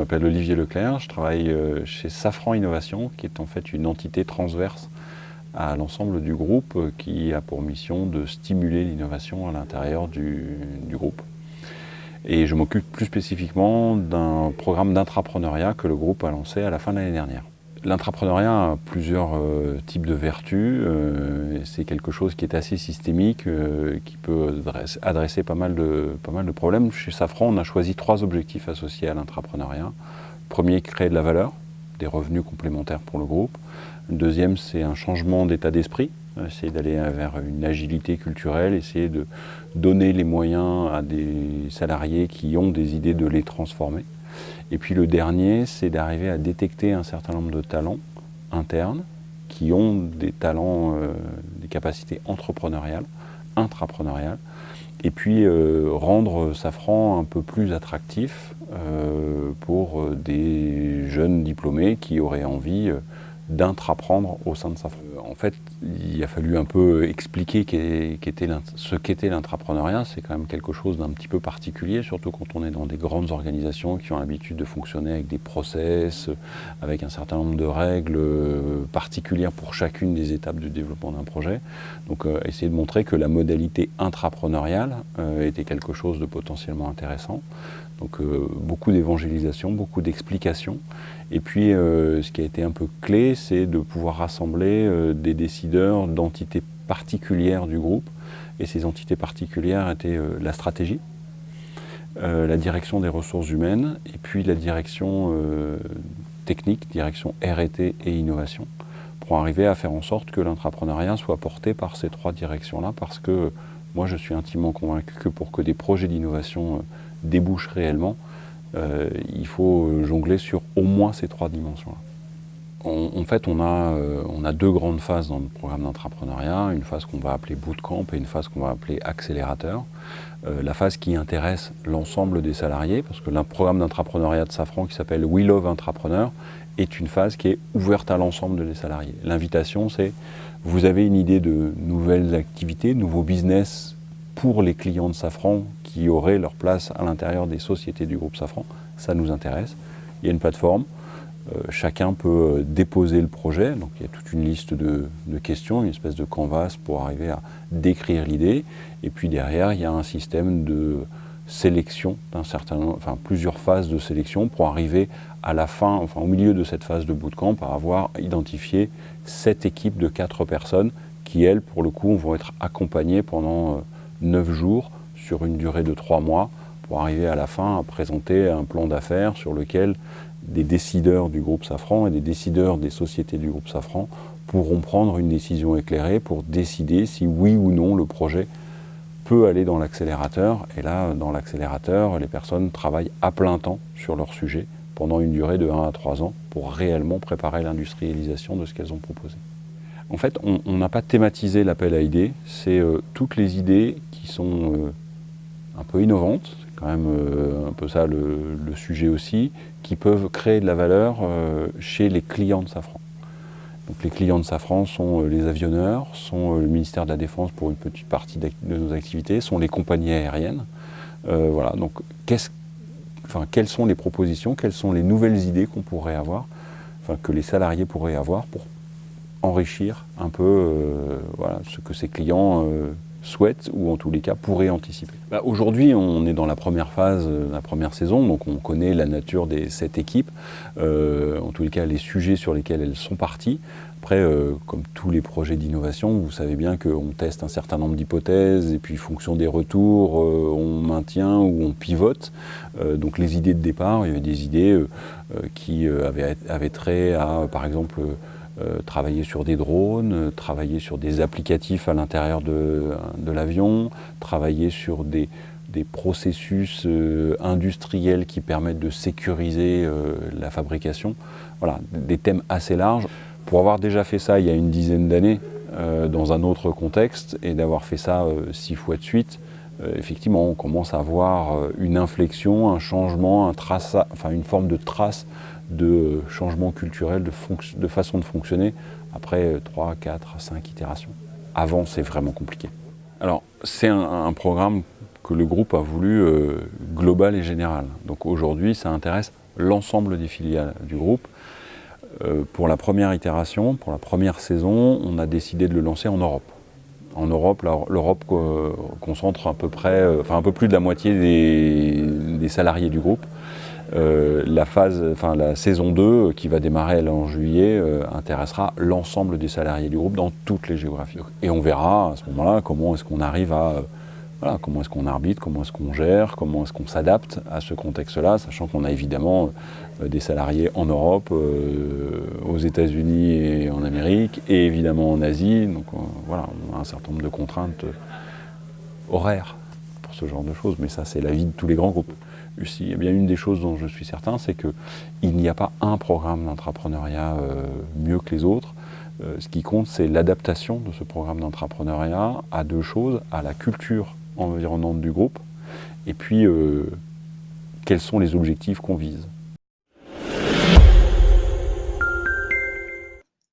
m'appelle Olivier Leclerc, je travaille chez Safran Innovation, qui est en fait une entité transverse à l'ensemble du groupe qui a pour mission de stimuler l'innovation à l'intérieur du groupe. Et je m'occupe plus spécifiquement d'un programme d'intrapreneuriat que le groupe a lancé à la fin de l'année dernière. L'intrapreneuriat a plusieurs types de vertus, c'est quelque chose qui est assez systémique, qui peut adresser pas mal de problèmes. Chez Safran, on a choisi 3 objectifs associés à l'intrapreneuriat. Premier, créer de la valeur, des revenus complémentaires pour le groupe. Le deuxième, c'est un changement d'état d'esprit, essayer d'aller vers une agilité culturelle, essayer de donner les moyens à des salariés qui ont des idées de les transformer. Et puis le dernier, c'est d'arriver à détecter un certain nombre de talents internes qui ont des talents, des capacités entrepreneuriales, intrapreneuriales, et puis rendre Safran un peu plus attractif pour des jeunes diplômés qui auraient envie d'intraprendre au sein de Safran. En fait, il a fallu un peu expliquer ce qu'était l'intrapreneuriat. C'est quand même quelque chose d'un petit peu particulier, surtout quand on est dans des grandes organisations qui ont l'habitude de fonctionner avec des process, avec un certain nombre de règles particulières pour chacune des étapes du développement d'un projet. Donc essayer de montrer que la modalité intrapreneuriale était quelque chose de potentiellement intéressant. Donc beaucoup d'évangélisation, beaucoup d'explications. Et puis ce qui a été un peu clé, c'est de pouvoir rassembler des décideurs d'entités particulières du groupe. Et ces entités particulières étaient la stratégie, la direction des ressources humaines, et puis la direction technique, direction R&T et innovation, pour arriver à faire en sorte que l'intrapreneuriat soit porté par ces 3 directions-là, parce que moi je suis intimement convaincu que pour que des projets d'innovation débouchent réellement, il faut jongler sur au moins ces 3 dimensions-là. En fait, on a 2 grandes phases dans le programme d'intrapreneuriat, une phase qu'on va appeler bootcamp et une phase qu'on va appeler accélérateur. La phase qui intéresse l'ensemble des salariés, parce que le programme d'intrapreneuriat de Safran qui s'appelle We Love Entrepreneur est une phase qui est ouverte à l'ensemble des salariés. L'invitation, c'est vous avez une idée de nouvelles activités, de nouveaux business pour les clients de Safran qui auraient leur place à l'intérieur des sociétés du groupe Safran, ça nous intéresse. Il y a une plateforme, chacun peut déposer le projet, donc il y a toute une liste de questions, une espèce de canvas pour arriver à décrire l'idée, et puis derrière il y a un système de sélection plusieurs phases de sélection pour arriver à la fin, au milieu de cette phase de bootcamp, à avoir identifié 7 équipes de 4 personnes qui, elles, pour le coup, vont être accompagnées pendant 9 jours sur une durée de 3 mois pour arriver à la fin à présenter un plan d'affaires sur lequel des décideurs du groupe Safran et des décideurs des sociétés du groupe Safran pourront prendre une décision éclairée pour décider si oui ou non le projet peut aller dans l'accélérateur. Et là, dans l'accélérateur, les personnes travaillent à plein temps sur leur sujet pendant une durée de 1 à 3 ans pour réellement préparer l'industrialisation de ce qu'elles ont proposé. En fait, on n'a pas thématisé l'appel à idées, c'est toutes les idées qui sont un peu innovantes, c'est quand même un peu ça le sujet aussi, qui peuvent créer de la valeur chez les clients de Safran. Donc les clients de Safran sont les avionneurs, sont le ministère de la Défense pour une petite partie de nos activités, sont les compagnies aériennes. Voilà, donc quelles sont les propositions, quelles sont les nouvelles idées qu'on pourrait avoir, que les salariés pourraient avoir pour enrichir un peu ce que ces clients souhaitent ou en tous les cas pourraient anticiper. Aujourd'hui, on est dans la première phase, la première saison, donc on connaît la nature des 7 équipes, en tous les cas les sujets sur lesquels elles sont parties. Après, comme tous les projets d'innovation, vous savez bien qu'on teste un certain nombre d'hypothèses et puis en fonction des retours, on maintient ou on pivote. Donc les idées de départ, il y avait des idées qui avaient trait à, par exemple, travailler sur des drones, travailler sur des applicatifs à l'intérieur de l'avion, travailler sur des processus industriels qui permettent de sécuriser la fabrication. Voilà, des thèmes assez larges. Pour avoir déjà fait ça il y a une dizaine d'années dans un autre contexte et d'avoir fait ça 6 fois de suite, effectivement on commence à voir une inflexion, un changement, une forme de trace de changement culturel, de façon de fonctionner après 3, 4, 5 itérations. Avant, c'est vraiment compliqué. Alors, c'est un programme que le groupe a voulu global et général. Donc aujourd'hui, ça intéresse l'ensemble des filiales du groupe. Pour la première itération, pour la première saison, on a décidé de le lancer en Europe. En Europe, l'Europe concentre à peu près, un peu plus de la moitié des salariés du groupe. La saison 2, qui va démarrer là en juillet, intéressera l'ensemble des salariés du groupe dans toutes les géographies. Et on verra à ce moment-là comment est-ce qu'on arrive à... comment est-ce qu'on arbitre, comment est-ce qu'on gère, comment est-ce qu'on s'adapte à ce contexte-là, sachant qu'on a évidemment des salariés en Europe, aux États-Unis et en Amérique, et évidemment en Asie. Donc on a un certain nombre de contraintes horaires pour ce genre de choses, mais ça c'est la vie de tous les grands groupes. Il y a bien une des choses dont je suis certain, c'est qu'il n'y a pas un programme d'entrepreneuriat mieux que les autres. Ce qui compte, c'est l'adaptation de ce programme d'entrepreneuriat à deux choses, à la culture environnante du groupe, et puis quels sont les objectifs qu'on vise.